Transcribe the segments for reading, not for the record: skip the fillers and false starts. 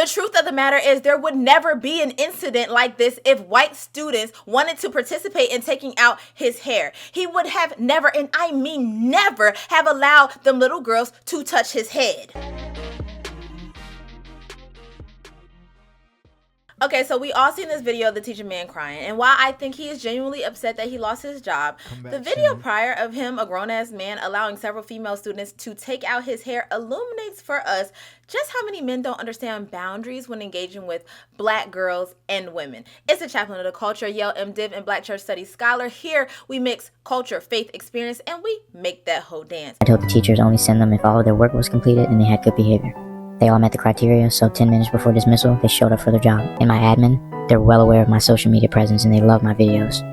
The truth of the matter is there would never be an incident like this if white students wanted to participate in taking out his hair. He would have never, and I mean never, have allowed them little girls to touch his head. Okay, so we all seen this video of the teacher man crying, and while I think he is genuinely upset that he lost his job, the video prior of him, a grown-ass man, allowing several female students to take out his hair illuminates for us just how many men don't understand boundaries when engaging with black girls and women. It's the Chaplain of the Culture, Yale MDiv and Black Church Studies scholar. Here we mix culture, faith, experience, and we make that whole dance. I told the teachers only send them if all of their work was completed and they had good behavior. They all met the criteria, so 10 minutes before dismissal, they showed up for their job. And my admin, they're well aware of my social media presence and they love my videos.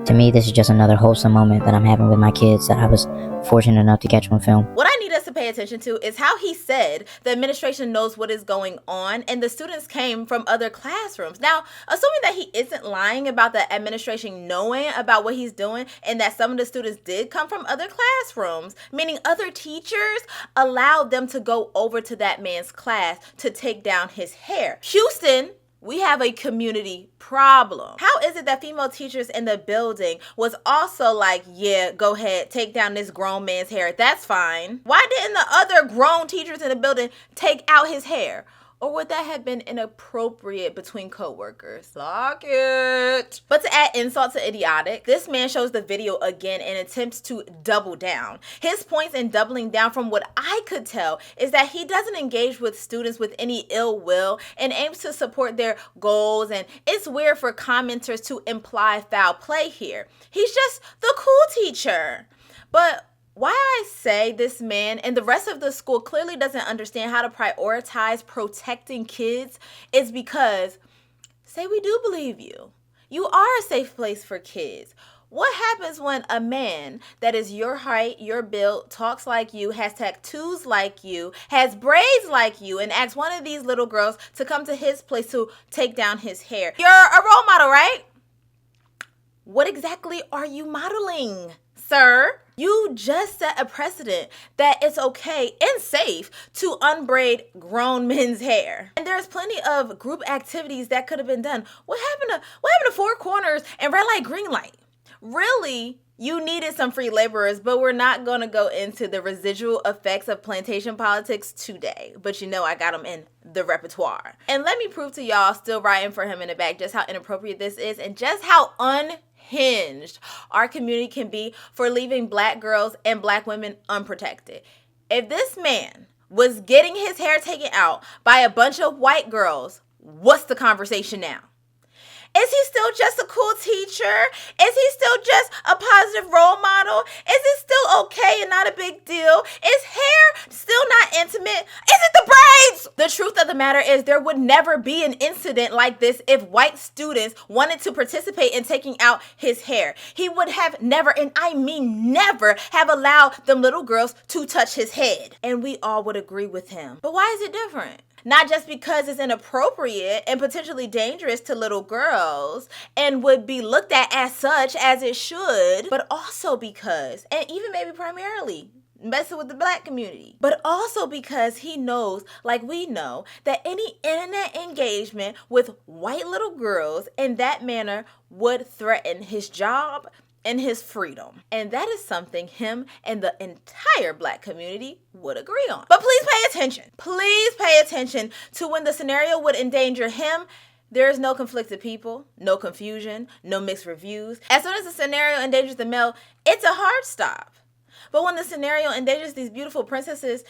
To me, this is just another wholesome moment that I'm having with my kids that I was fortunate enough to catch on film. What I need us to pay attention to is how he said the administration knows what is going on and the students came from other classrooms. Now, assuming that he isn't lying about the administration knowing about what he's doing and that some of the students did come from other classrooms, meaning other teachers allowed them to go over to that man's class to take down his hair. Houston, we have a community problem. How is it that female teachers in the building was also like, yeah, go ahead, take down this grown man's hair. That's fine. Why didn't the other grown teachers in the building take out his hair? Or would that have been inappropriate between coworkers? Lock it. But to add insult to idiotic, this man shows the video again and attempts to double down. His points in doubling down, from what I could tell, is that he doesn't engage with students with any ill will and aims to support their goals, and it's weird for commenters to imply foul play here. He's just the cool teacher. But why I say this man and the rest of the school clearly doesn't understand how to prioritize protecting kids is because, say we do believe you. You are a safe place for kids. What happens when a man that is your height, your build, talks like you, has tattoos like you, has braids like you, and asks one of these little girls to come to his place to take down his hair? You're a role model, right? What exactly are you modeling, sir? You just set a precedent that it's okay and safe to unbraid grown men's hair. And there's plenty of group activities that could have been done. What happened to Four Corners and red light, green light? Really, you needed some free laborers, but we're not going to go into the residual effects of plantation politics today. But you know I got them in the repertoire. And let me prove to y'all, still writing for him in the back, just how inappropriate this is and just how unhinged our community can be for leaving black girls and black women unprotected. If this man was getting his hair taken out by a bunch of white girls, what's the conversation now? Is he still just a cool teacher? Is he still just a positive role model? Is it still okay and not a big deal? Is hair still not intimate? Is it the braids? The truth of the matter is there would never be an incident like this if white students wanted to participate in taking out his hair. He would have never, and I mean never, have allowed them little girls to touch his head. And we all would agree with him. But why is it different? Not just because it's inappropriate and potentially dangerous to little girls and would be looked at as such as it should, but also because, and even maybe primarily, messing with the black community, but also because he knows, like we know, that any internet engagement with white little girls in that manner would threaten his job and his freedom. And that is something him and the entire black community would agree on. But please pay attention. Please pay attention to when the scenario would endanger him. There is no conflicted people, no confusion, no mixed reviews. As soon as the scenario endangers the male, it's a hard stop. But when the scenario endangers these beautiful princesses,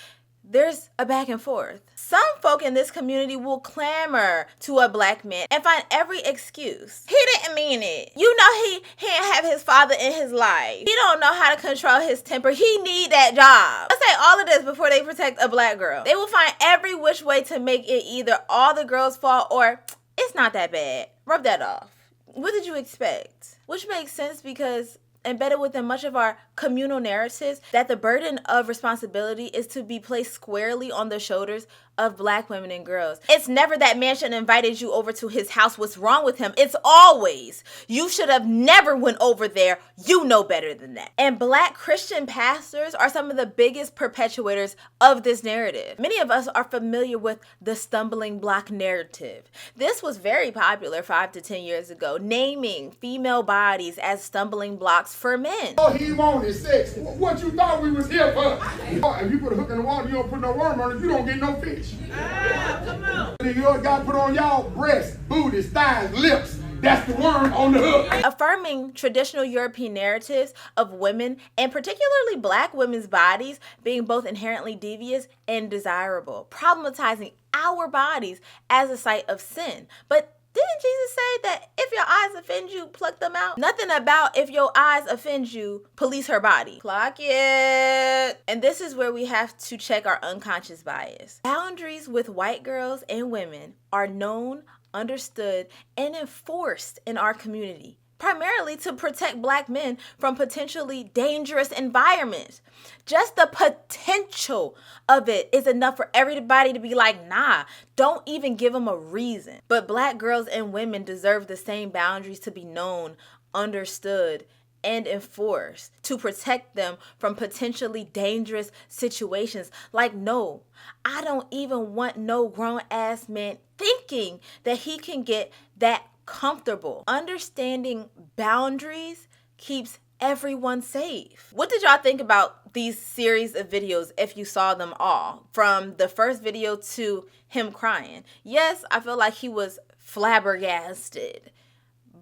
there's a back and forth. Some folk in this community will clamor to a black man and find every excuse. He didn't mean it. You know he didn't have his father in his life. He don't know how to control his temper. He need that job. Let's say all of this before they protect a black girl. They will find every which way to make it either all the girl's fault or it's not that bad. Rub that off. What did you expect? Which makes sense because embedded within much of our communal narratives that the burden of responsibility is to be placed squarely on the shoulders of Black women and girls. It's never that man should have invited you over to his house. What's wrong with him? It's always, you should have never went over there. You know better than that. And Black Christian pastors are some of the biggest perpetuators of this narrative. Many of us are familiar with the stumbling block narrative. This was very popular 5 to 10 years ago, naming female bodies as stumbling blocks for men. All he wanted is sex. What you thought we was here for? If you put a hook in the water, you don't put no worm on it, you don't get no fish. Come on. You got to put on y'all breasts, booties, thighs, lips. That's the worm on the hook. Affirming traditional European narratives of women, and particularly Black women's bodies, being both inherently devious and desirable. Problematizing our bodies as a site of sin. But didn't Jesus say that if your eyes offend you, pluck them out? Nothing about if your eyes offend you, police her body. Clock it. And this is where we have to check our unconscious bias. Boundaries with white girls and women are known, understood, and enforced in our community, primarily to protect Black men from potentially dangerous environments. Just the potential of it is enough for everybody to be like, nah, don't even give them a reason. But Black girls and women deserve the same boundaries to be known, understood, and enforced to protect them from potentially dangerous situations. Like, no, I don't even want no grown-ass man thinking that he can get that comfortable. Understanding boundaries keeps everyone safe. What did y'all think about these series of videos if you saw them all? From the first video to him crying. Yes, I feel like he was flabbergasted.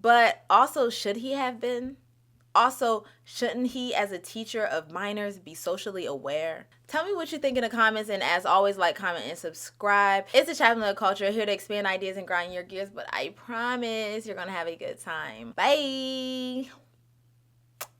But also, should he have been? Also, shouldn't he, as a teacher of minors, be socially aware? Tell me what you think in the comments, and as always, like, comment, and subscribe. It's the Chaplain of Culture, here to expand ideas and grind your gears, but I promise you're gonna have a good time. Bye!